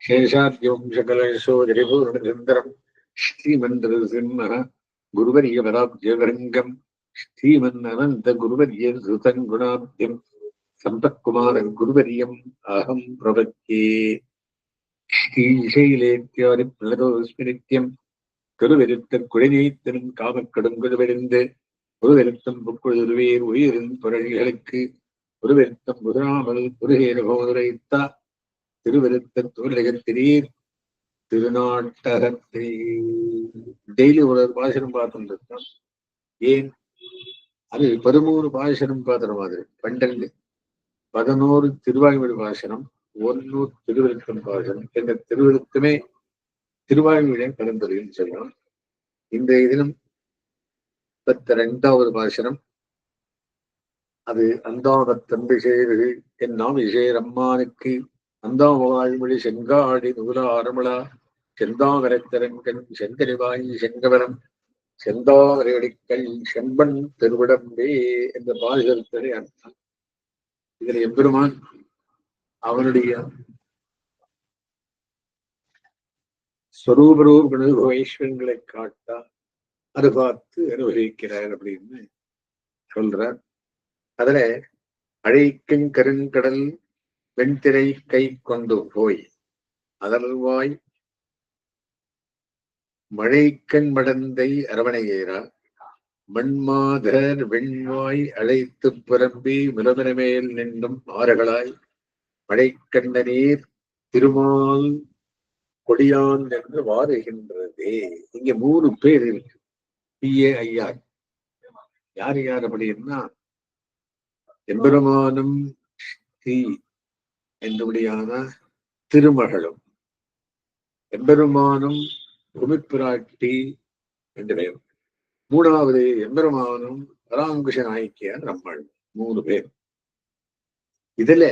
शेषाद्यं सकलशोधरिपूर्णचन्द्रम् श्रीमन्त्रसिंह गुरुवर्यपदाब्जभृङ्गम् श्रीमन्ननन्तगुरुवर्यसुतं गुणाब्धिम् सम्पत्कुमारगुरुवर्यम् अहं प्रपद्ये। श्रीशैलेत्यादिप्रणतोऽस्मि नित्यम् கருவெருத்த குழைநீத்தனும் காமக்கடுங்கொழுவெறிந்து ஒருவெருத்தம் புக்குழுதுருவேர் உயிரின் புரழிகளுக்கு ஒருவெருத்தம் முதுராமல் புருகேரகோதுரைத்தா திருவெருத்த தோழகத்திரீர் திருநாட்டகத்தை டெய்லி ஒரு பாசனம் பார்த்துட்டு இருக்கோம். ஏன் அது 13 பாசனம் பார்த்துற மாதிரி 12 11 திருவாய்மொழி பாசனம் 1 திருவெருத்தம் பாசனம் என்ற திருவெருத்தமே திருவாய்மொழியை கலந்ததுன்னு சொல்லலாம். இந்த இதிலும் 32வது பாசனம். அது அந்தாமத்தம்பி செய்து என் நாம் இசையரம்மானுக்கு அந்தாமொழி செங்காடி நூலா ஆரமளா செந்தாமரத்தரங்கன் செங்கரிவாய் செங்கவரம் செந்தாமரையடிக்கல் செம்பன் திருவிடம்பே என்ற பாசுரத்திலே அர்த்தம். இதில் எம்பெருமான் அவனுடைய ஸ்வரூபரூப ஐஸ்வரங்களை காட்டா அது பார்த்து அனுபவிக்கிறார் அப்படின்னு சொல்றார். அதுல அழைக்கும் கருங்கடல் வெண்திரை கை கொண்டு போய் அதல்வாய் மழைக்கண் மடந்தை அரவணையேறா மண்மாதர் வெண்வாய் அழைத்து புறம்பி மிளமினமேல் நின்றும் ஆறுகளாய் மழைக்கண்ட நீர் திருமால் கொடியான் என்று வாருகின்றதே. இங்க 3 பேர் இருக்கு. ஐயார் யார் யார் அப்படின்னா எம்பெருமானும் ஸ்ரீ என்றபடியான திருமகளும் எம்பெருமானும் குமிப்பிராட்டி என்று பெயர். 3வது எம்பெருமானும் பராங்குஷ நாயக்கியார் நம்மள் 3 பேர். இதுல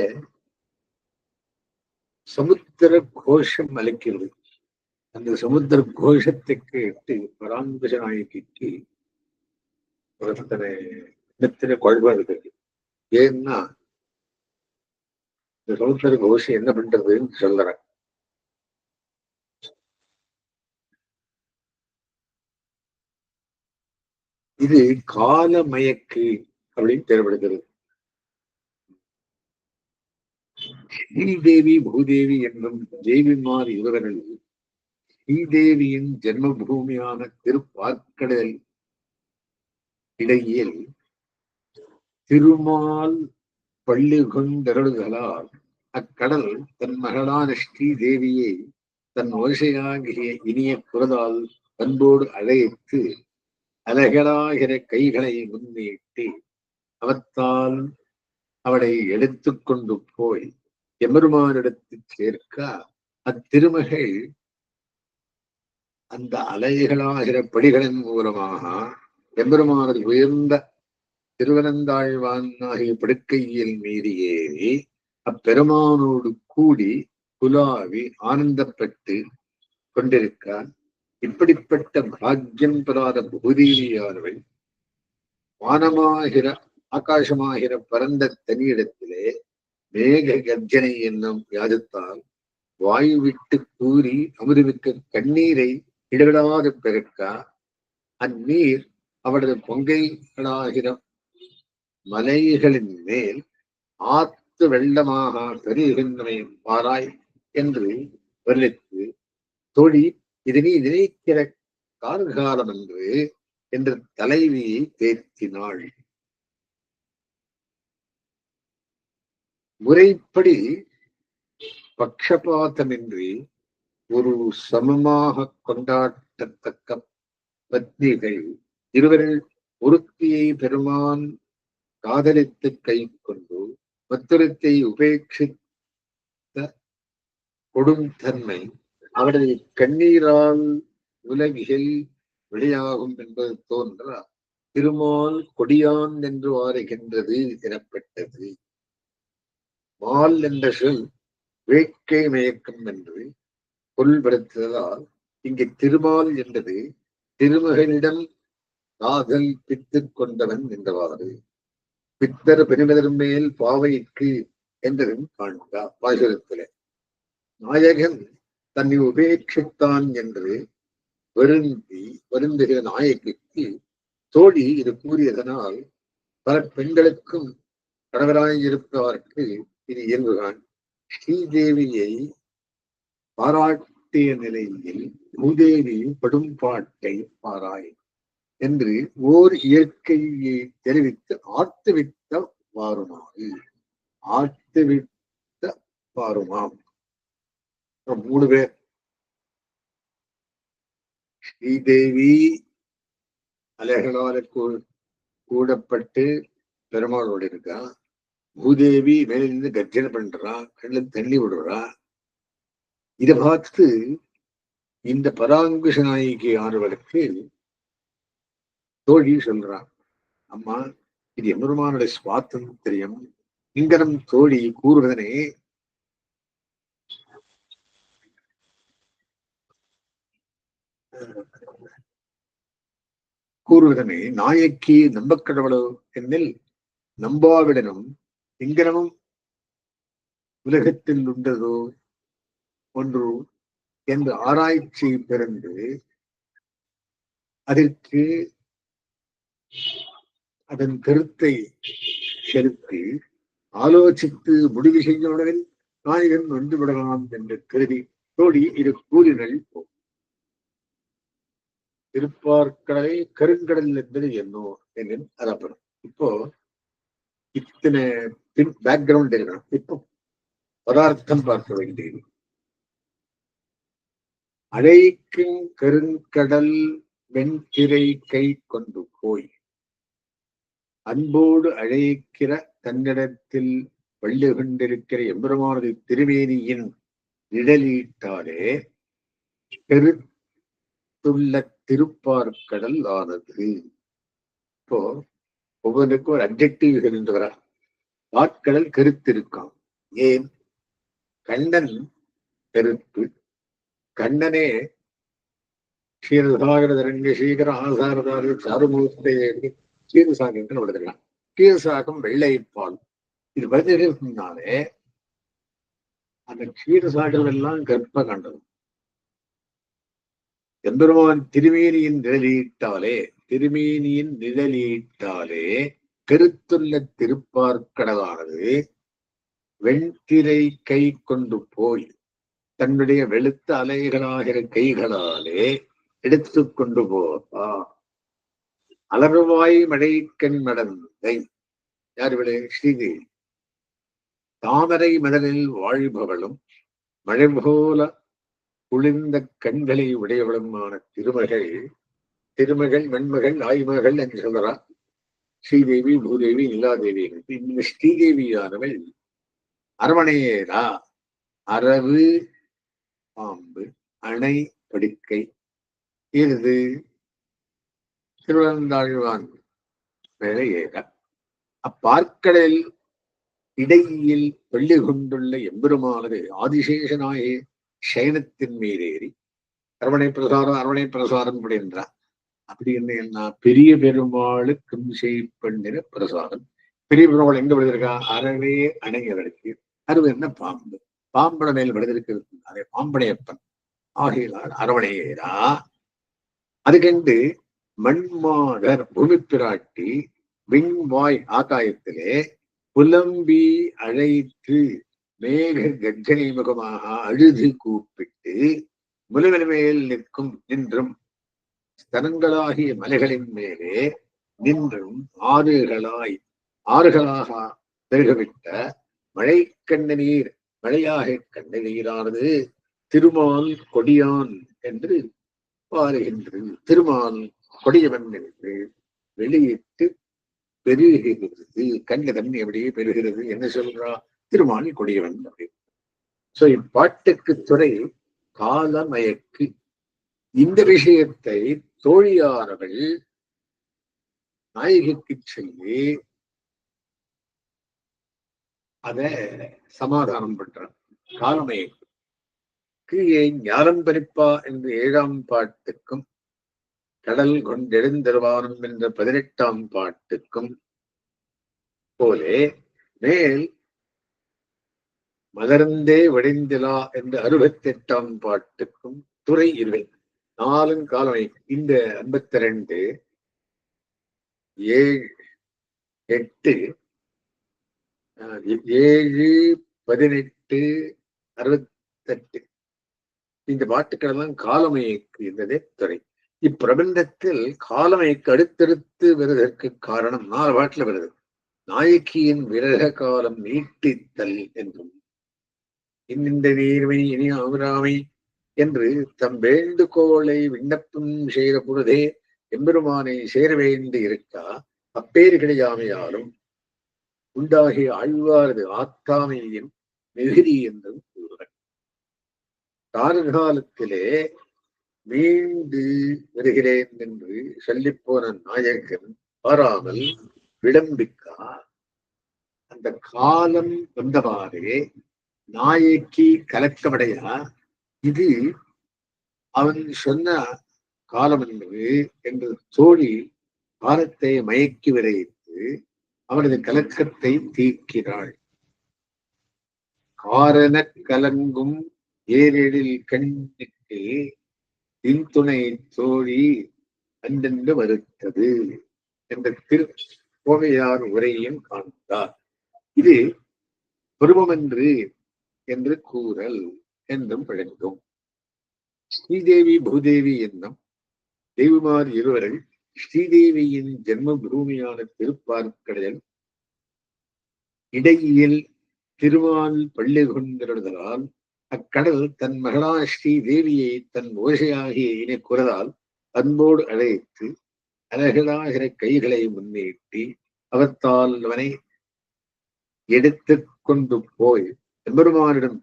சமுத்திர கோஷம் அழைக்கிறது. அந்த சமுத்திர கோஷத்தை கேட்டு பராங்குஷ நாயக்கிக்கு ஒருத்தனை குழப்பம் இருக்கு. ஏன்னா இந்த சமுத்திர கோஷம் என்ன பண்றதுன்னு சொல்றேன். இது காலமயக்கு அப்படின்னு தேர்வெடுக்கிறது. ஸ்ரீதேவி பூதேவி என்னும் தேவிமார் இருவர்கள் ஸ்ரீதேவியின் ஜென்மபூமியான திருப்பார்க்கடல் இடையில் திருமால் பள்ளி கொண்டருள்களால் அக்கடல் தன் மகளான ஸ்ரீதேவியை தன் ஓசையாகிய இனிய குரலால் அன்போடு அழைத்து அலகலாகிற கைகளை முன்னீட்டி அவத்தால் அவளை எடுத்து கொண்டு போய் எம்பெருமானிடத்து சேர்க்க அத்திருமகள் அந்த அலைகளாகிற படிகளின் மூலமாக எம்பெருமானது உயர்ந்த திருவனந்தாழ்வான் ஆகிய படுக்கையில் மீறி ஏறி அப்பெருமானோடு கூடி குலாவி ஆனந்தப்பட்டு கொண்டிருக்கான். இப்படிப்பட்ட பாக்கியம் பெறாத பூதேவியானவள் வானமாகிற ஆகாசமாகிற பரந்த தனியிடத்திலே மேக கர்ஜனை என்னும் யாதத்தால் வாயு விட்டு கூறி அமுதுமிக்க கண்ணீரை இடவிடாத பெருக்க அந்நீர் அவரது பொங்கைகளாகிற மலைகளின் மேல் ஆத்து வெள்ளமாக பெருகின்றமை பாராய் என்று வர்ணித்து தோழி இதனை நினைக்கிற கார்காலம் என்று தலைவியை தேர்த்தினாள். முறைப்படி பக்ஷபாதமின்றி ஒரு சமமாக கொண்டாடத்தக்க பத்னிகள் இருவரில் ஒருத்தியை பெருமான் காதலித்து கை கொண்டு மற்றொருத்தை உபேட்சித்த கொடுந்தன்மை அவரது கண்ணீரால் உலகில் வெளியாகும் என்பது தோன்ற திருமால் கொடியான் என்று வாருகின்றது எனப்பட்டது. மால் என்ற சொல் வேட்கை மயக்கம் என்று பொருள்படுத்துவதால் இங்கு திருமால் என்பது திருமகனிடம் காதல் பித்து கொண்டவன் என்றவாறு பித்தர் பெருமதர் மேல் பாவைக்கு என்றதும் காண்கிறார். பாசுரத்திலே நாயகன் தன்னை உபேட்சித்தான் என்று வருந்துகிற நாயகிக்கு தோழி இது கூறியதனால் பல பெண்களுக்கும் கணவராயிருப்பவர்க்கு இது இயல்புதான். ஸ்ரீதேவியை பாராட்டிய நிலையில் பூதேவி படும் பாட்டை பாராய் என்று ஓர் இயற்கையை தெரிவித்து ஆர்த்துவித்த வாருமாறு ஆர்த்துவித்த வாருமாம். 3 பேர் ஸ்ரீதேவி அலைகளால கூடப்பட்டு பெருமாளோடு இருக்கா. பூதேவி மேலிருந்து கர்ஜனை பண்றா, கண்ணுல தண்ணி விடுறா. இதை பார்த்து இந்த பராங்குஷ நாயகி ஆனவளுக்கு தோழி சொல்றான், அம்மா இது எம்பெருமானுடைய சுவாதந்திரியம். இங்கனம் தோழி கூறுவதனே நாயக்கி நம்பக்கடவுளோ என்னில் நம்பாவிடனும் இங்கனமும் உலகத்தில் உண்டதோ ஒன்று என்று ஆராய்ச்சி பிறந்து அதற்கு அதன் கருத்தை செலுத்தி ஆலோசித்து முடிவு செய்யவுடனில் நாயகன் வந்துவிடலாம் என்று கருதி தோழி இது கூறினள். திருப்பார்கடலை கருங்கடல் என்பது என்னோ என்று அறப்படும். இப்போ இத்தனை பேக்ரவுண்ட் இருக்கணும். இப்போ பதார்த்தம் பார்க்க வேண்டியது. அழைக்கும் கருங்கடல் வெண்திரை கை கொண்டு போய் அன்போடு அழைக்கிற தன்னிடத்தில் வள்ளி கொண்டிருக்கிற எம்பெருமானது திருமேனியின் நிழலீட்டாலே கருத்துள்ள திருப்பார்கடல் ஆனது. இப்போ ஒவ்வொன்றுக்கும் ஒரு அப்ஜெக்டிவ் இருந்து வரா. ஆட்கடல் கருத்திருக்கான். ஏன்? கண்ணன் கருத்து. கண்ணனே க்ஷீரசாகர தரங்க சீகர ஆசாரதாரு சாருமூர்த்தி க்ஷீரசாகரன்னு விடுதலாம். க்ஷீரசாகம் வெள்ளைப்பால். இது பதினாலே அந்த க்ஷீரசாகரம் எல்லாம் கற்ப கண்டது. எம்பெருமான் திருமேனியின் நிழலீட்டாலே கருத்துள்ள திருப்பார்கடலானது வெண்திரை கை கொண்டு போய் தன்னுடைய வெளுத்த அலைகளாகிற கைகளாலே எடுத்து கொண்டு போவா. அலர்வாய் மழைக்கண் மடந்தை யார் விளை? ஸ்ரீதேவி. தாமரை மடலில் வாழ்பவளும் மழை போல குளிர்ந்த கண்களை உடையவளுமான திருமகள் வெண்மகள் ஆய்மகள் என்று சொல்றா. ஸ்ரீதேவி, பூதேவி, நிலாதேவி. இந்த ஸ்ரீதேவியானவள் அரவணையேரா, அரவு பாம்பு, அணை படுக்கை, இருது திருவந்தாழ்வான் மேலே ஏற. அப்பார்க்கடலில் இடையில் வெள்ளி கொண்டுள்ள எம்பெருமானது ஆதிசேஷனாயே சயனத்தின் மீதேறி அரவணை பிரசாரம் அப்படின்றார். அப்படி என்ன? பெரிய பெருமாளுக்கு செய்யப்பண்ணிற பிரசாரம். பெரிய பெருமாள் எங்க விழுந்திருக்கா? அறவே அணையவருக்கு. அருவு என்ன? பாம்பு. பாம்பட மேல் விழுந்திருக்கிறது. அதே பாம்படையப்பன் ஆகையினால் அரவணையேரா. அது கண்டு மண்மாதர் பூமி பிராட்டி விண்வாய் ஆகாயத்திலே புலம்பி அழைத்து மேக கர்ஜனை முகமாக அழுது கூப்பிட்டு முழுவல் மேல் நின்றும் ஸ்தனங்களாகிய மலைகளின் மேலே நின்றும் ஆறுகளாக பெருகவிட்ட மழைக்கண்ண நீர் மழையாக கண்ண நீரானது திருமால் கொடியான் என்று பாருகின்றது. திருமால் கொடியவன் என்று வெளியிட்டு பெருகிறது. கண்ண தண்ணி அப்படியே பெறுகிறது. என்ன சொல்றா? திருமால் கொடியவன் அப்படின்னு. சோ இப்பாட்டுக்கு துறை காலமயக்கு. இந்த விஷயத்தை தோழியானவள் நாயகிக்கு சொல்லி அத சமாதானம் பண்றான். காலமயக்கு ஞானம் பறிப்பா என்ற 7ஆம் பாட்டுக்கும் கடல் கொண்டெழுந்தருவானம் என்ற 18ஆம் பாட்டுக்கும் போலே மேல் மலர்ந்தே வடிந்திலா என்ற 68ஆம் பாட்டுக்கும் துறை 20 நாலும் காலமை. இந்த 52 7 8 7 18 68 இந்த பாட்டுக்கள் எல்லாம் காலமைக்கு இருந்ததே துறை. இப்பிரபந்தத்தில் காலமைக்கு அடுத்தடுத்து வருவதற்கு காரணம் 4 பாட்டுல வருது. நாயக்கியின் விரக காலம் நீட்டித்தல் என்றும், இந்த நீர்மை இனி அமராமை என்று தம் வேண்டுகோளை விண்ணப்பம் செய்த பொழுதே எம்பெருமானை சேர வேண்டி இருக்கா அப்பேறுகளையாமையாலும் உண்டாகிய ஆழ்வாரது ஆத்தாமையின் மிகுதி என்றும் கூறுவர். காலத்திலே மீண்டு வருகிறேன் என்று சொல்லிப்போன நாயகன் பாராமல் விளம்பிக்கா அந்த காலம் வந்தவாறே நாயக்கி கலக்கமடையா இது அவன் சொன்ன காலம் என்று தோழி காலத்தை மயக்கி விரைத்து அவனது கலக்கத்தை தீர்க்கிறாள். காரண கலங்கும் ஏரெழில் கண்ணுக்கு இன்துணை தோழி அன்றென்று மறுத்தது என்ற கோவையார் உரையும் காண்கிறார். இது பருவமன்று என்று கூறல் என்றும் விளங்கும். ஸ்ரீதேவி பூதேவி என்னும் தெய்வமார் இருவர்கள் ஸ்ரீதேவியின் ஜென்ம பூமியான திருப்பார்க்கடல் இடையில் திருமால் பள்ளி கொண்டிருந்ததால் அக்கடல் தன் மகளா ஸ்ரீதேவியை தன் ஓசையாகிய இணை குரலால் அன்போடு அழைத்து அழகலாகிற கைகளை முன்னேற்றி அவத்தால் அவனை எடுத்து கொண்டு போய் எம்பெருமானிடம்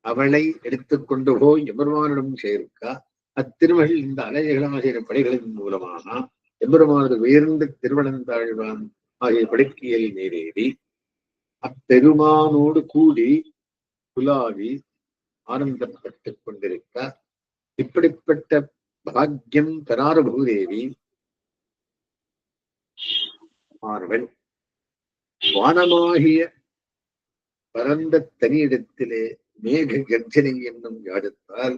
அவளை எடுத்துக்கொண்டு போய் எம்பெருமானிடம் சேர்க்க அத்திருமகள் இந்த அலைகளாகிற படைகளின் மூலமாக எம்பெருமானது உயர்ந்த திருவனந்தாழ்வான் ஆகிய படுக்கையில் நேரேறி அப்பெருமானோடு கூடி குலாவி ஆனந்தப்பட்டுக் கொண்டிருக்க இப்படிப்பட்ட பாக்கியம் பெறார பூதேவி ஆனவள் வானமாகிய பரந்த தனியிடத்திலே மேக கர்ஜனை என்னும் யாதத்தால்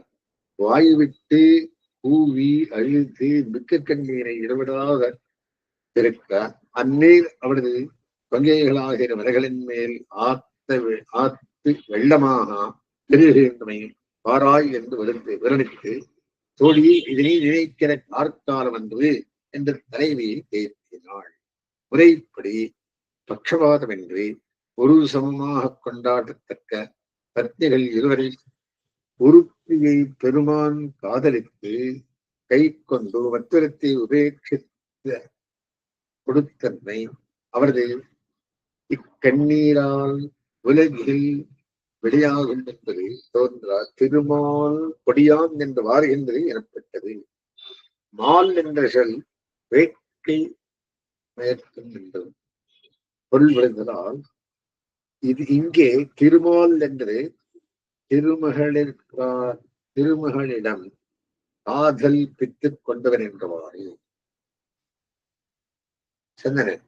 வாய்விட்டு கூவி அழுது மிக்க கண்ணீரை இடவிடாத இருக்க அந்நீர் அவரது பங்கைகளாகிற மலைகளின் மேல் ஆத்து வெள்ளமாக பெருகின்றமை பாராய் என்று விரணித்து தோழி இதனை நினைக்கிற கார்காலம் என்று என்ற தலைவியை தேர்த்தினாள். முறைப்படி பட்சபாதமின்றி ஒரு சமமாக கொண்டாடத்தக்க பத்னிகள் இருவரை உறுப்பியை பெருமான் காதலித்து கை கொண்டு மற்றத்தை உபேட்சித்த கொடுத்தன்மை அவரது இக்கண்ணீரால் உலகில் வெளியாகும் என்பது தோன்றா திருமால் கொடியான் என்று வாருகின்றது எனப்பட்டது. மால் என்ற சொல் வேட்கை மயக்கம் என்றும் பொருள் விளைந்ததால் இது இங்கே திருமால் என்று திருமகளிடம் காதல் பித்துக் கொண்டவன் என்றவாறு சந்தனன்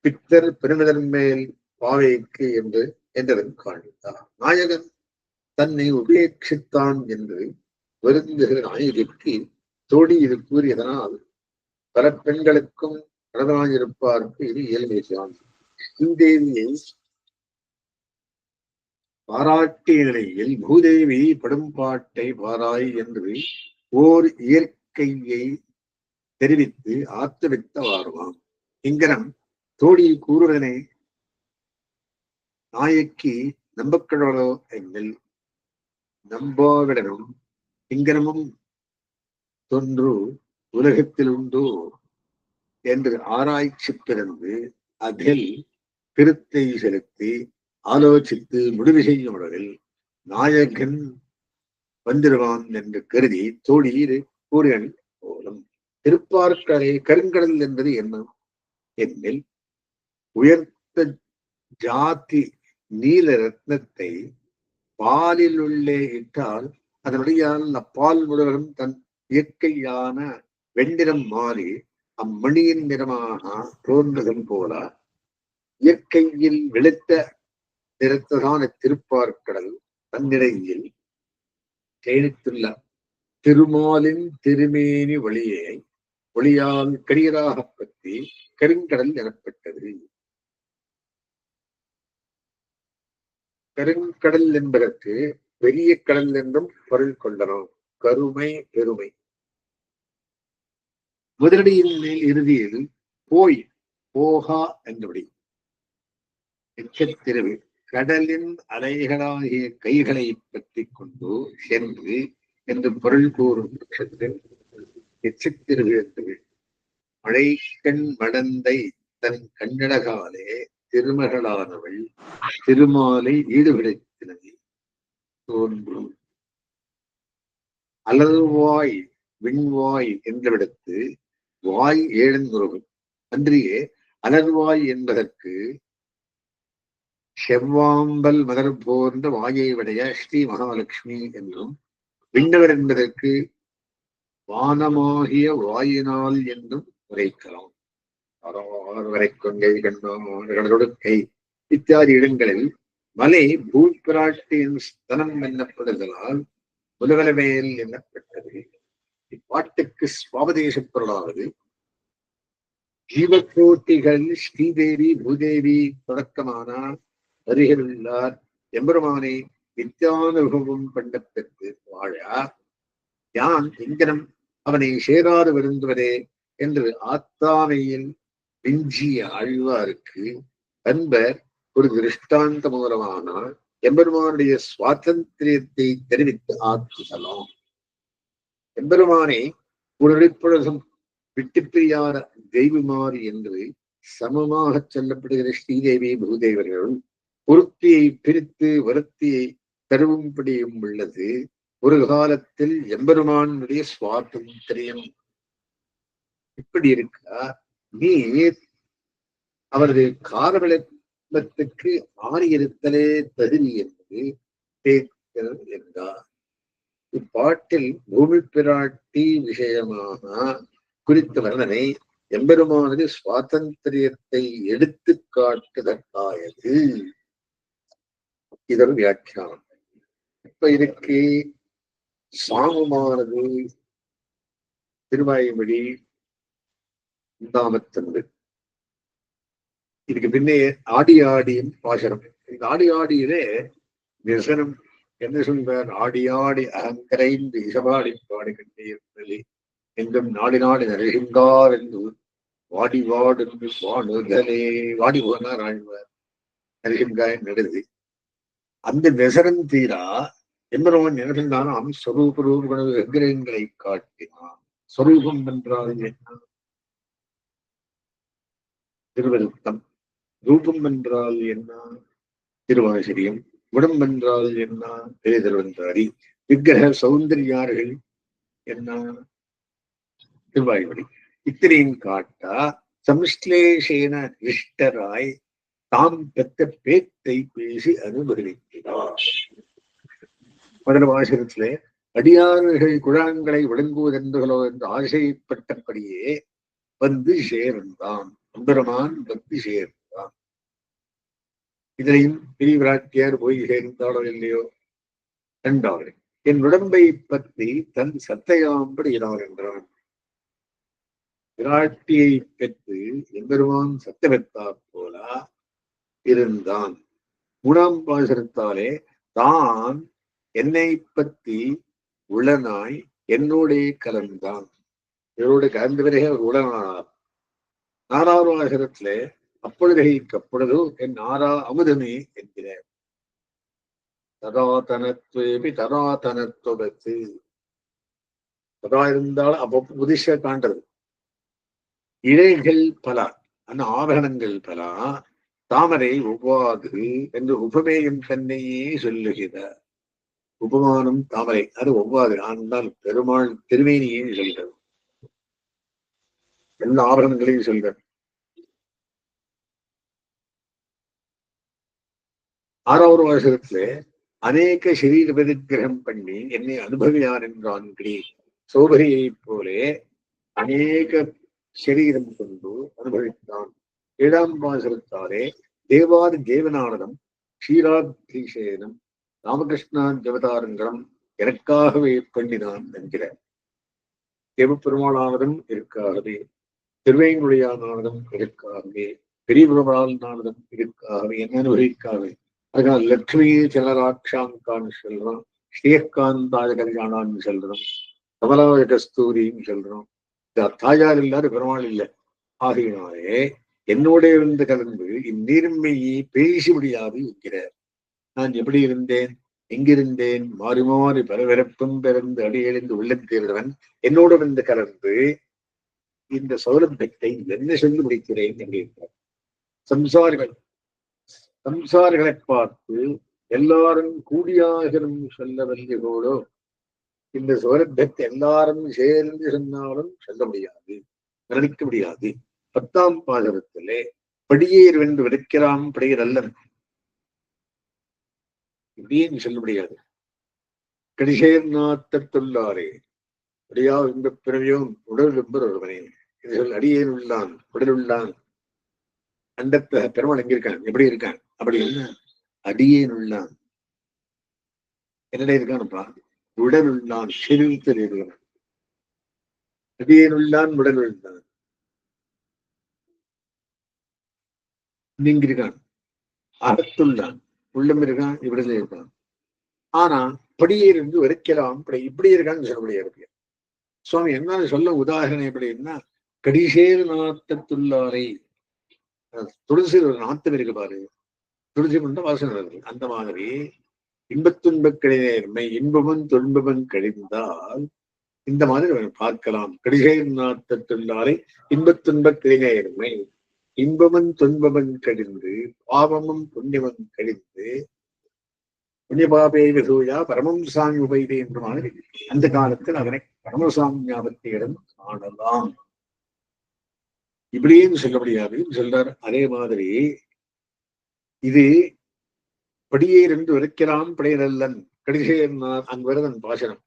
பித்தர் பெருமிதன் மேல் பாவைக்கு என்று என்றவன் காண்பித்தார். நாயகன் தன்னை உபேட்சித்தான் என்று வருந்துகிற நாயகிக்கு தோடி இது கூறியதனால் பல பெண்களுக்கும் பிரதமாயிருப்பாருக்கு இது இயல்பேசான். ஸ்ரீதேவியை பாராட்டிய நிலையில் பூதேவி படும் பாட்டை பாராய் என்று ஓர் இயற்கையை தெரிவித்து ஆத்துவித்த வாருவாம். இங்கனம் தோடி கூறுவதனை நாயக்கி நம்பக்கடவளோ எங்கில் நம்பாவிடனும் இங்கனமும் தொன்று உலகத்தில் உண்டோ என்று ஆராய்ச்சி பிறந்து அதில் திருத்தை செலுத்தி ஆலோசித்து முடிவு செய்யும் அளவில் நாயகன் வந்திருவான் என்று கருதி தோழி கூறியன் போலும். திருப்பார்க்கடலை கருங்கடல் என்பது என்ன என்னில் உயர்த்த ஜாதி நீல ரத்னத்தை பாலில் உள்ளே இட்டால் அதனுடைய அப்பால் முழுவதும் தன் இயற்கையான வெண்ணிறம் மாறி அம்மணியின் நிறமாக தோன்றுதல் போல இயற்கையில் வெளுத்த நிறத்ததான திருப்பார்க்கடல் தன்னிடையில் சேனித்துள்ள திருமாலின் திருமேனி ஒளியால் கடியராக பற்றி கருங்கடல் எனப்பட்டது. கருங்கடல் என்பதற்கு பெரிய கடல் என்றும் பொருள் கொள்ளலாம். கருமை பெருமை. முதலடியின் மேல் இறுதியில் போகா என்படி எச்சத்திருவு கடலின் அலைகளாகிய கைகளை பற்றி கொண்டு சென்று என்று பொருள் கூறும் பட்சத்தில் எச்சத்திருவு என்பது மழைக்கண் மடந்தை தன் கண்ணழகாலே திருமகளானவள் திருமாலை ஈடுபடுத்தினது தோன்றும். அலர்வாய் விண்வாய் என்றவிடத்து வாய் ஏழந்துருகும். அன்றியே அலர்வாய் என்பதற்கு செவ்வாம்பல் மலர் போன்ற வாயை விடைய ஸ்ரீ மகாலட்சுமி என்றும், விண்ணவர் என்பதற்கு வானமாகிய வாயினால் என்றும் உரைக்கலாம். வரைக்கொங்கை கண்ணோடுக்கை இத்தியாதி இடங்களில் மலை பூப்பிராட்டியின் ஸ்தனம் என்னப்படுதலால் உலகளவேல் எண்ணப்பட்டது. இப்பாட்டுக்கு சுவாபதேச பொருளாவது ஜீவக்கோட்டிகள் ஸ்ரீதேவி பூதேவி தொடக்கமான அருகிலுள்ளார் எம்பெருமானை வித்யானுபவம் பண்ண பெற்று வாழ யான் எங்கனம் அவனை சேராது விருந்துவதே என்று ஆத்தாமையில் விஞ்சிய ஆழ்வாருக்கு அன்பர் ஒரு திருஷ்டாந்த மூலமான எம்பெருமானுடைய சுவாதந்திரியத்தை தெரிவித்து ஆக்குதலாம். எம்பெருமானை உடற்பொழுதும் விட்டு பிரியாத தெய்வமாறு என்று சமமாக சொல்லப்படுகிற ஸ்ரீதேவி பூதேவர்கள் பொருத்தியை பிரித்து வருத்தியை தருவும்படியும் உள்ளது. ஒரு காலத்தில் எம்பெருமானுடைய சுவாதந்திரியம் இப்படி இருக்கா, நீர் அவரது காரவிளக்கத்துக்கு ஆறியிருத்தலே தகுதி என்பது என்றார். இப்பாட்டில் பூமி பிராட்டி விஷயமாக குறித்த வர்ணனை எம்பெருமானது சுவாதந்திரியத்தை எடுத்து காட்டுதற்காயது. இதொரு வியாக்கியானம். இப்ப இதுக்கு சாமமானது திருவாய்மொழி உண்டாமத்தன்று. இதுக்கு பின்னே ஆடி ஆடியும் பாசனம். இந்த ஆடி ஆடியிலே விசனம் என்ன சொல்வார்? ஆடி ஆடி அகங்கரைந்து இசபாடி பாடி கண்டே எங்கும் நாடி நாடி நரகின்றார் என்று வாடி வாடு வாடுதலே வாடி போனார் ஆழ்வார். நரகின்றாய் நடுது அந்த விசனம் தீரா எம்பெருமான் என்ன சொன்னாலும் ஸ்வரூப ரூப விக்கிரகங்களை காட்டினான். ஸ்வரூபம் என்றால் என்ன? திருவருத்தம். ரூபம் என்றால் என்ன? திருவாசிரியம். குணம் என்றால் என்ன? திருவந்தாரி. விக்கிரக சௌந்தர்யார்கள் என்ன? திருவாய்மொழி. இத்தனையும் காட்டா சம்ஸ்லேஷேன இஷ்டராய் தாம் பெற்ற பேத்தை பேசி அனுபவிக்கிறார். முதல் வாசகத்திலே அடியார்கள் குழாங்களை விளங்குவதென்றுகளோ என்று ஆசைப்பட்டபடியே வந்து சேர்ந்தான். எம்பெருமான் வந்து சேர்ந்தான். இதனையும் பெரிய பிராட்டியார் போய் சேர்ந்தாலோ இல்லையோ கண்டார்கள். என் உடம்பை பற்றி தன் சத்தையாம்படுகிறார் என்றான். பிராட்டியை பெற்று எம்பெருமான் சத்தமெத்தாற் போல இருந்தான். மூணாம் பாசனத்தாலே தான் என்னை பற்றி உளனாய் என்னோடே கலந்தான். இவரோடு கலந்த பிறகு அவர் உளனானார். நாலாவது வாசகத்திலே அப்பொழுது என் ஆறா அமுதமே என்கிறார். ததாதனத்வேபி ததாதனத்துவத்து. ததா இருந்தாலும் அப்போ புதுசா காண்றது. இழைகள் பல, அந்த ஆபரணங்கள் பல, தாமரை ஒவ்வாது என்று உபமேயம் தன்னையே சொல்லுகிறார். உபமானம் தாமரை அது ஒவ்வாது, ஆனால் பெருமாள் திருமேனியே சொல்கிறது. எல்லா ஆபரணங்களையும் சொல்கிறார். ஆறாவது வாசகத்திலே அநேக சரீர பரிகிரகம் பண்ணி என்னை அனுபவியார் என்றான். சோபரியை போலே அநேக சரீரம் கொண்டு அனுபவித்தான். ஏழாம் வாசகத்தாலே தேவாதி தேவனானதும் க்ஷீராப்தீசேனம் ராமகிருஷ்ணா ஜவதாரங்களும் எனக்காகவே பண்ணினான் என்கிறார். தேவப்பெருமாளானதும் இதற்காகவே, திருவேங்குடியானதும் இதற்காகவே, பெரிய பெருமாளானதும் இதற்காகவே, என்ன அனுபவிக்காகவே. அதனால் லட்சுமியை சிலராட்சாங்கான்னு சொல்றோம், ஸ்ரீகாந்தாய கல்யாணான்னு சொல்றோம், கமலாய கஸ்தூரின்னு சொல்றோம். தாயார் இல்லாத பெருமாள் இல்லை. ஆகையினாலே என்னோட இருந்து கலந்து இந்நீர்மையை பேசி முடியாது என்கிறார். நான் எப்படி இருந்தேன், எங்கிருந்தேன், மாறி மாறி பரவிறப்பும் பிறந்து அடியெழுந்து உள்ளம் தேர்ந்தவன் என்னோட வந்து கலந்து இந்த சௌரபத்தை என்ன சொல்லி முடிக்கிறேன் என்றிருக்கிறார். சம்சாரிகளை பார்த்து எல்லாரும் கூடியாகணும் சொல்ல வல்லியோடோ இந்த சௌரபத்தை எல்லாரும் சேர்ந்து சொன்னாலும் சொல்ல முடியாது, வர்ணிக்க முடியாது. 10ஆம் பாசுரத்திலே படியேர் வென்று விதைக்கிறான் படையர் அல்லன் இப்படின்னு சொல்ல முடியாது. கடிசேர் நாத்தத்துள்ளாரே அடியா இந்த பிறவியும் உடல் என்பது ஒருவனே இது சொல். அடியேன் உள்ளான், உடல் உள்ளான், அந்த பெருமாள் எங்க இருக்கான், எப்படி இருக்கான் அப்படி என்ன? அடியேன் உள்ளான், என்னடா இருக்கான்ப்பா? உடல் உள்ளான், செலுத்தல் இருக்கான். அடியேன் உள்ளான், உடல் உள்ளான், நீங்க இருக்கான், அகத்துள்ளான், உள்ளம் இருக்கான், இப்படிதான் இருக்கான். ஆனா படியே இருந்து வரைக்கலாம் இப்படி இருக்கான்னு சொல்ல முடியாது. சுவாமி என்ன சொல்ல உதாரணம் எப்படின்னா, கடிசேர் நாத்தத்துள்ளாரை, துளசி ஒரு நாத்தம் இருக்கு பாரு, துளசி கொண்ட வாசனை இருக்கு. அந்த மாதிரி இன்பத்துன்பக் கழிநேர்மை, இன்பமும் துன்பமும் கழிந்தால் இந்த மாதிரி பார்க்கலாம். கடிசேர் நாத்தத்துள்ளாரை இன்பத்துன்பக் கழிநேர்மை, இன்பமும் துன்பமும் கழிந்து பாவமும் புண்ணியமும் கழிந்து புண்ணியபாபே விசூயா பரமம் சாமி உபைதே என்ற மாதிரி அந்த காலத்தில் அதனை பரமசாமியாபத்தியிடம் காணலாம். இப்படியும் சொல்ல முடியாது சொல்றார். அதே மாதிரி இது படியேர் என்று உரைக்கிறான் படையலல்லன் கடிசேர்நாத் அங்குவரதன் பாசனம்.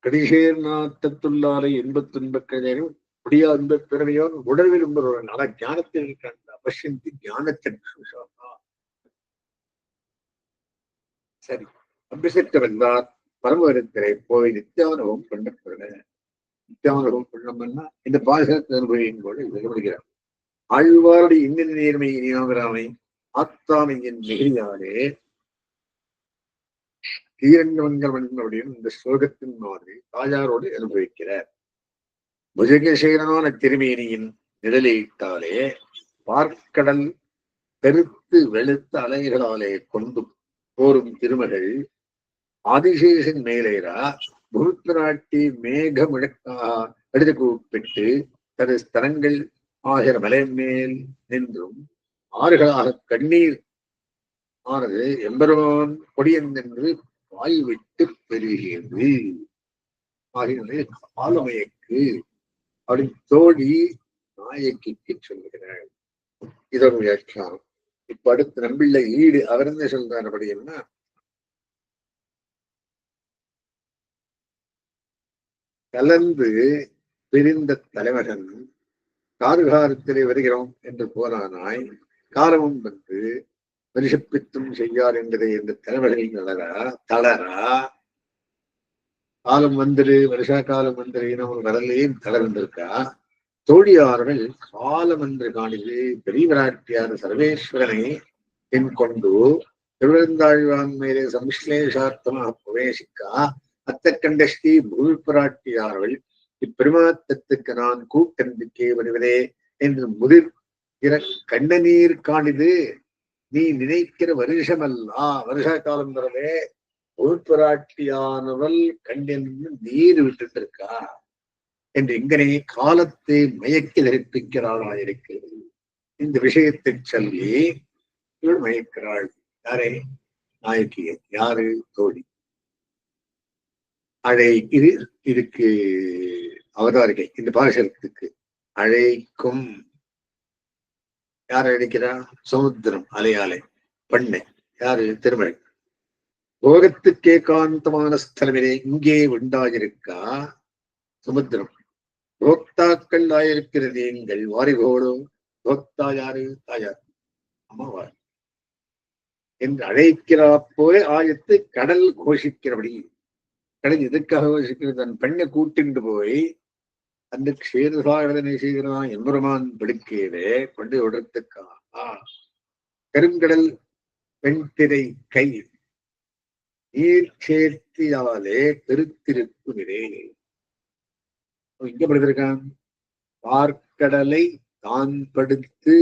கடிசேர்நாத்தத்துள்ளாரை இன்பத்துன்பக்கரையும் முடியா இந்த பிறவையோன் உடல்வில் உண்பவன். ஆனா ஞானத்தில் இருக்கான் அவசியந்தி ஞானத்தின் சரி. அபிஷேக்த வந்தார் பரமவரத்திலே போய் நித்தியானுபவம் பண்ணப்படுற. நித்தியானுபவம் பண்ணோம்னா இந்த பாசனத்தை அனுபவியும் போது விடுகிறார். ஆழ்வாருடைய இன்னின் நேர்மை இனியாகிறாமை ஆத்தாமையின் மிகையாலே தீரங்கவங்கள் மன்னருடைய இந்த ஸ்லோகத்தின் மாதிரி தாயாரோடு அனுபவிக்கிறார். புஜகசேகரனான திருமேனியின் நிழலிட்டாலே பார்க்கடல் பெருத்து வெளுத்த அலைகளாலே கொண்டு போரும் திருமகள் ஆதிசேஷன் மேலேரா பூத்ராட்டி மேக முழக்காக எடுத்து கூப்பிட்டு தனது ஸ்தலங்கள் ஆகிற மலை மேல் நின்றும் ஆறுகளாக கண்ணீர் ஆனது எம்பெருமான் கொடியன் என்று வாய் விட்டு பெருகிறது. ஆகியவை காலமயக்கு அப்படி தோழி நாயக்கிக்கு சொல்லுகிறாள். இதொரு வியாக்கியானம். இப்ப அடுத்து நம்பிள்ள ஈடு அவர் என்ன சொல்றார் அப்படின்னா, கலந்து பிரிந்த தலைமகன் கார்காரத்திலே வருகிறோம் என்று போனானாய் காலமும் வந்து பரிசப்பித்தும் செய்யார் என்பதை இந்த தலைமகன் தளரா காலம் வந்துரு வருஷா காலம் வந்துரு நம்ம வரலையும் தளர்ந்திருக்கா. தோழியார்கள் காலம் என்று காணிது பெரிய விராட்டியான சர்வேஸ்வரனை என் கொண்டு திருவந்தாழ்வான் மேலே சம்ஸ்லேஷார்த்தமாக பிரவேசிக்கா அத்தக்கண்ட ஸ்ரீ பூமி பிராட்டியார்கள் இப்பெருமாத்தத்துக்கு நான் கூட்டந்திக்கே வருவதே என்று முதிர் கண்ணநீர் காணிது. நீ நினைக்கிற வருஷமல்லா வருஷா காலம் வரவே உள்பிராட்டியானவள் கண்ணில் நீர் விட்டுட்டு இருக்கா என்று எங்கனே காலத்தை மயக்கி தரிப்பிக்கிறாளாயிருக்கிறது. இந்த விஷயத்தை சொல்லி இவள் மயக்கிறாள். யாரே? நாயக்கியை. யாரு? தோழி. இதுக்கு அவதாரிகை. இந்த பாசனத்துக்கு அழைக்கும் யார் அழைக்கிறா? சமுத்திரம் அலையாலை பண்ணை. யாரு? திருமலை. போகத்துக்கு ஏகாந்தமான ஸ்தலமிலே இங்கே உண்டாயிருக்கா சமுத்திரம். போக்தாக்கள் ஆயிருக்கிறது எங்கள் வாரிகோடும். போக்தா யாரு? தாயார், அம்மாவார். என்று அழைக்கிறா போல ஆயத்து கடல் கோஷிக்கிறபடி. கடல் எதுக்காக கோஷிக்கிறது? தன் பெண்ணை கூட்டிண்டு போய் அந்த க்ஷேரசாகரதனை செய்கிறான் எம்பெருமான் பிடிக்கையிலே கொண்டு விடுறதுக்காக பெருங்கடல் பெண்திரை கை நீர் சேர்த்தியாலே பெருத்திருக்குகிறே. இங்க படுத்திருக்கான், பார்க்கடலை தான் படுத்து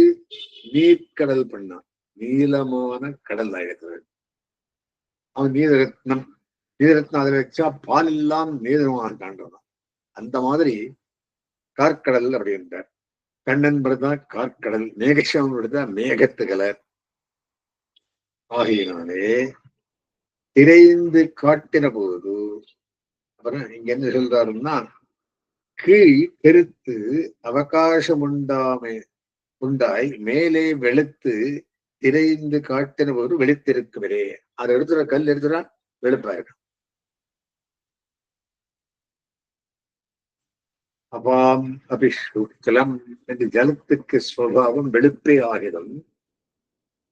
நீர்க்கடல் பண்ணான். நீளமான கடல் ஆயிருக்கிறது. அவன் நீலரத்னம், நீலரத்னம் அதில் வச்சா பால் எல்லாம் நீளமாக காண்றான். அந்த மாதிரி கார்க்கடல் அப்படின்றார். கண்ணன் படுத்தா கார்க்கடல், மேகசம் படுத்தா மேகத்துகலர் ஆகியனாலே திரைந்து காட்டின போது அப்புறம் இங்க என்ன சொல்றாருன்னா, கீழ் பெருத்து அவகாசம் உண்டாய் மேலே வெளுத்து திரைந்து காட்டின போது வெளுத்திருக்குவரே. அதை எடுத்துற கல் எடுத்துறா வெளுப்பாயிடும். அபாம் அபிஷுக்லம் என்று ஜலத்துக்கு ஸ்வபாவம் வெளுப்பே ஆகிடும்.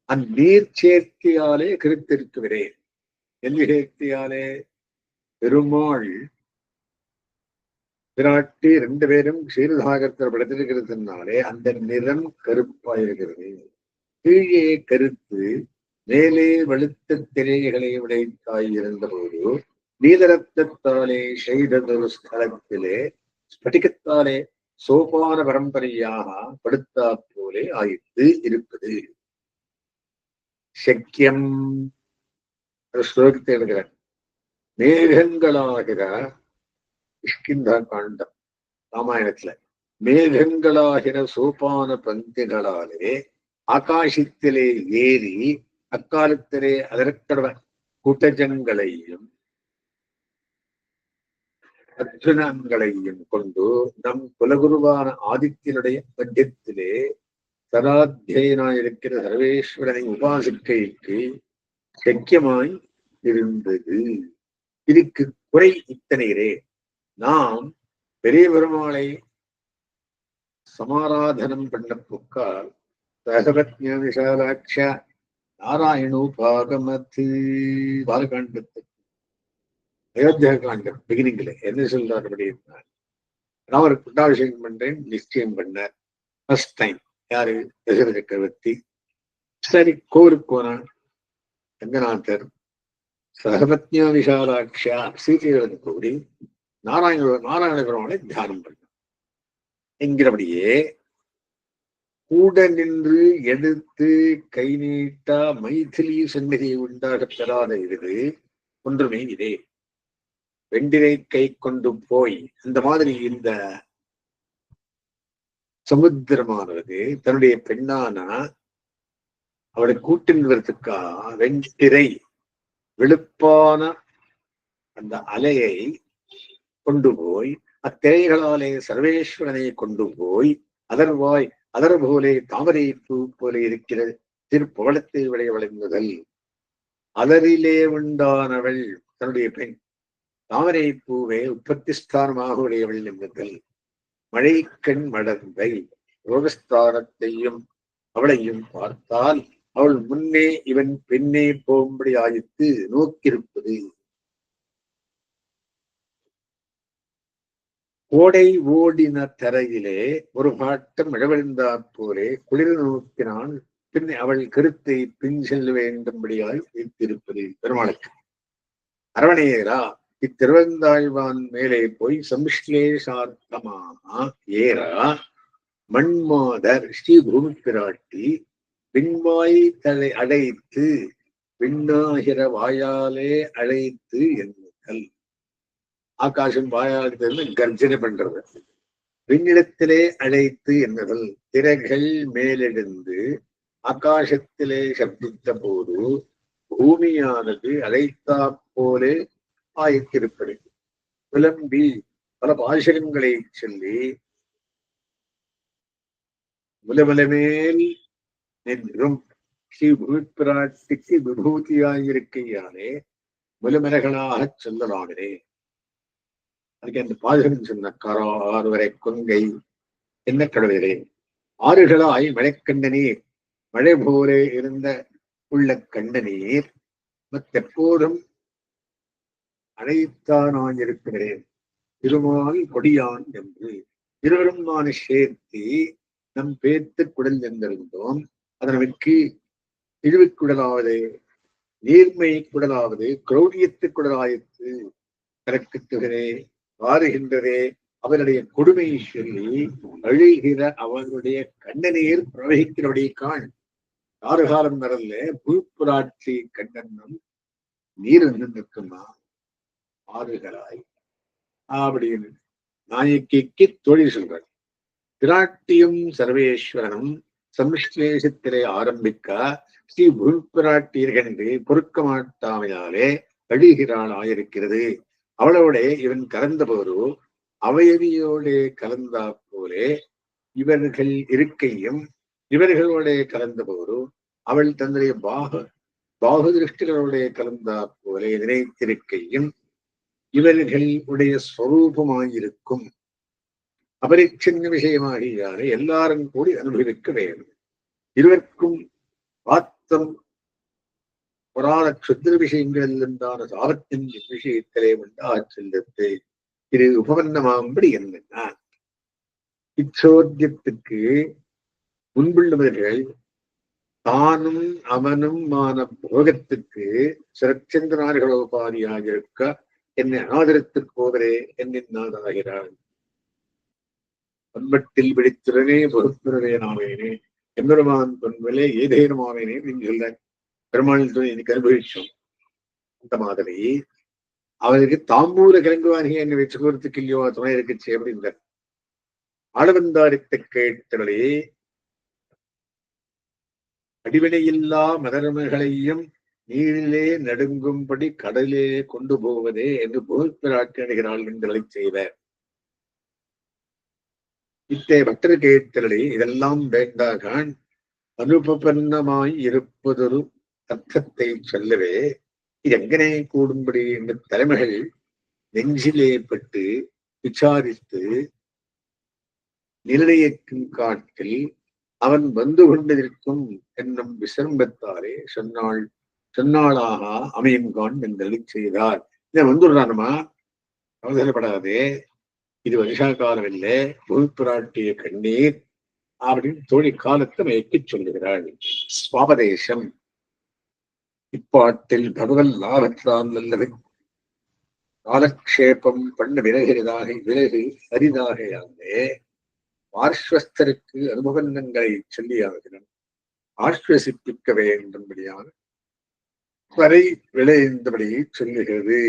அந்நீர் சேர்க்கையாலே கிருத்திருக்குவரே. எல்லி சேர்க்கையாலே பெருமாள் பிராட்டி ரெண்டு பேரும் க்ஷீரசாகரத்தில் படுத்திருக்கிறதுனாலே அந்த நிறம் கருப்பாயிருக்கிறது. கீழே கருத்து மேலே வெளுத்த திரைகளை உடைத்தாய் இருந்தபோது நீலரத்தத்தாலே செய்ததொரு ஸ்தலத்திலே ஸ்படிகத்தாலே சோபான பரம்பரையாக படுத்தா போலே ஆயிட்டு இருப்பது. சக்கியம் ஸ்லோகத்தை எழுதுகிறார். மேகங்களாகிற கிஷ்கிந்தா காண்டம் ராமாயணத்துல மேகங்களாகிற சோபான பந்திகளாலே ஆகாசத்திலே ஏறி அக்காலத்திலே அதற்கட கூட்டஜங்களையும் அர்ஜுனங்களையும் கொண்டு நம் குலகுருவான ஆதித்யனுடைய மத்தியத்திலே சதாத்தியனாயிருக்கிற சர்வேஸ்வரனை உபாசிக்கைக்கு சக்கியமாய் இருந்தது. இதுக்கு குறை இத்தனையிலே நாம் பெரிய பெருமாளை சமாராதனம் பண்ண புக்கால் சகபத்ய விஷாலாட்ச நாராயணோபாகமத்து பாலகாண்டத்துக்கு அயோத்தியா காண்டம் பிகினிங்ல என்ன சொல்றாரு அப்படின்னா, ராமர் பட்டாபிஷேகம் பண்றேன் நிச்சயம் பண்ணார் ஃபர்ஸ்ட் டைம். யாரு? தசரத சக்கரவர்த்தி. சரி, கோருக்கு போனான் ரங்கநாதர். சகபத்யா விஷாலாட்சா சீதையோடு கூடி நாராயண பெருமானை தியானம் பண்ண என்கிறபடியே கூட நின்று எடுத்து கை நீட்டா மைதிலி சந்நிதியை உண்டாக பெறாத இது ஒன்றுமே இதே. வெண்டினை கை கொண்டு போய் அந்த மாதிரி இந்த சமுத்திரமானது தன்னுடைய பெண்ணான அவளை கூட்டின்றதுக்கா வெண்டிரை வெளுப்பான அந்த அலையை கொண்டு போய் அத்திரைகளாலே சர்வேஸ்வரனை கொண்டு போய் அதர் போலே தாமரை பூ போல இருக்கிற திருப்பவளத்தை விளைய வளைந்ததல். அதரிலே உண்டானவள் தன்னுடைய பெண் தாமரை பூவை உற்பத்தி ஸ்தானமாக உடையவள் என்பதல். மழை கண் மடந்தை ரோகஸ்தானத்தையும் அவளையும் பார்த்தால் அவள் முன்னே இவன் பெண்ணே போகும்படி ஆயித்து நோக்கியிருப்பது. கோடை ஓடின தரையிலே ஒரு பாட்டம் இழவிழ்ந்தா போலே குளிர் நோக்கினான். பின் அவள் கருத்தை பின் செல்ல வேண்டும்படியாய் வைத்திருப்பது பெருமாளுக்கு. அரவணையரா இத்திருவந்தாழ்வான் மேலே போய் சம்ஸ்லேஷார்த்தமாக ஏறா மண்மாதர் ஸ்ரீ பூமி பிராட்டி பின்வாய் தலை அழைத்து பின்னாகிற வாயாலே அழைத்து எண்ணுதல். ஆகாசம் வாயாடுதல்னு கர்ஜனை பண்றது. விண்ணிடத்திலே அழைத்து எண்ணுதல். திரைகள் மேலெழுந்து ஆகாசத்திலே சப்தித்த போது பூமியானது அழைத்தா போலே ஆயிருப்பது. விளம்பி பல பாசகங்களை சொல்லி முலமலமேல் நின்றும் ஸ்ரீ பூமி பிராட்டிக்கு விபூதியாயிருக்கையாலே முலமலகளாக சொல்லலானே. அதுக்கு அந்த பாசகன் சொன்ன கரார் வரை கொங்கை என்ன கடவுளே ஆறுகளாய் மழைக்கண்ட நீர் மழை போலே இருந்த உள்ள கண்ணநீர் மற்றெப்போதும் அனைத்தானாயிருக்கிறேன் திருமால் கொடியான் என்று இருவரும் நான் சேர்த்தி நம் பேத்து குடல் என்றிருந்தோம். அதனமைக்கு இழிவுக்குடலாவது நீர்மை குடலாவது கிரௌரியத்து குடலாயிற்று கலக்குத்துகிறே வாருகின்றதே அவனுடைய கொடுமை சொல்லி அழுகிற அவனுடைய கண்ணநீர் பிரவகிக்கிறபடி காண். ஆறு காலம் நடல்ல புழுப்புராட்சி கண்ணன்னும் நீர் நிற்குமா ஆறுகளாய் அப்படின்னு நாயக்கிக்கு தொழில் சொல்றார். பிராட்டியும் சர்வேஸ்வரனும் சம்ஸ்லேஷத்திலே ஆரம்பிக்க ஸ்ரீ புழுப்பிராட்டீர்கென்று பொறுக்க மாட்டாமையாலே அழுகிறாள் ஆயிருக்கிறது. அவளோட இவன் கலந்த போதோ அவையவியோட கலந்தா போலே இவர்கள் இருக்கையும் இவர்களோட கலந்த போதோ அவள் தன்னுடைய பாகுதிருஷ்டிகளோட கலந்தா போலே நினைத்திருக்கையும் இவர்கள் உடைய ஸ்வரூபமாயிருக்கும் அபரிச்சின்ன விஷயமாகியாலே எல்லாரும் கூடி அனுபவிக்க வேண்டும். இருவருக்கும் பாத்தம் புராண சுத்திர விஷயங்களில் இருந்தான சாபத்தின் விஷயத்திலே உண்டா செல்லத்தை இது உபவன்னமாம்படி என்னன்னா இச்சோத்தியத்துக்கு முன்புள்ளவர்கள் தானும் அவனும் மான போகத்துக்கு சிறச்சந்திரனார்களோபாதியாக இருக்க என்னை ஆதரித்துக் போவரே என்னின்னாதாகிறான். பண்பட்டில் பிடித்துடனே பொறுத்துடனே நாவேனே எம்பெருமான் பொன்மலே ஏதேனுமாவேனே அப்படின்னு சொல்ல பெருமாள் துணை எனக்கு அனுபவிச்சோம். அந்த மாதிரி அவருக்கு தாம்பூல கிழங்குவானிகை என்னை வச்சுக்கிறதுக்கு இல்லையோ துணை இருக்குச்சு அப்படின்ற ஆளவந்தாரித்த கேட்டவளே அடிவினையில்லா மதர்மகளையும் நீரிலே நடுங்கும்படி கடலிலே கொண்டு போவதே என்று புகழ்பிராட்டினாள் என்று செய்வர். இத்தே பட்டர் கேட்டலே இதெல்லாம் வேண்டாகான் அனுபபன்னமாய் இருப்பதொரு அர்த்தத்தை சொல்லவே இது எங்கனே கூடும்படி என்ற தலைமைகள் நெஞ்சிலே பட்டு விசாரித்து நிர்ணயிக்கும் காட்டில் அவன் வந்து கொண்டிருக்கும் என்னும் விசம்பத்தாலே சொன்னாளாக அமையுங்கான் என்று செய்தார். இதை வந்துடுறானுமா அவசரப்படாதே, இது வருஷாகாலம் இல்லை, புகழ்பிராட்டிய கண்ணீர் அப்படின்னு தோழி காலத்தை மயக்கிச் சொல்லுகிறாள். சுவாபதேசம் இப்பாட்டில் பகவல் லாபத்தான் அல்லது காலக்ஷேபம் பண்ண விலகு அரிதாகையாலே பார்ஸ்வஸ்தருக்கு அனுபவங்களை சொல்லியாகினும் ஆஸ்வசிப்பிக்க வேண்டும்படியான வரை விளைந்தபடி சொல்லுகிறது.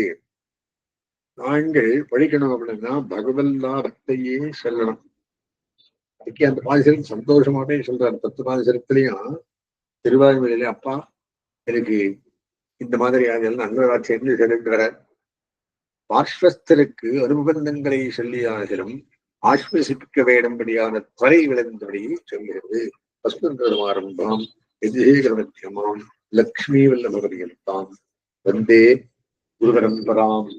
நாங்கள் படிக்கணும் அப்படின்னா பகவல் லாபத்தையே சொல்லணும். அதுக்கு அந்த பாதிசரம் சந்தோஷமாவே சொல்றாரு. 10 பாதிசரத்திலையும் திருவாய்மொழியிலே அப்பா எனக்கு இந்த மாதிரி அதெல்லாம் அங்கராட்சி என்று சொல்லுகிற பார்ஸ்வஸ்தருக்கு அனுபவங்களை சொல்லியாகிலும் ஆஸ்வசிப்பிக்க வேண்டும்படியான துறை விளைந்தபடி சொல்லுகிறது. பஸ்மந்தமாரம்பம் எதிரேகரமத்தியமாம் லக்ஷ்மி வல்லபகரியந்தாம் வந்தே குருபரம்பராம்.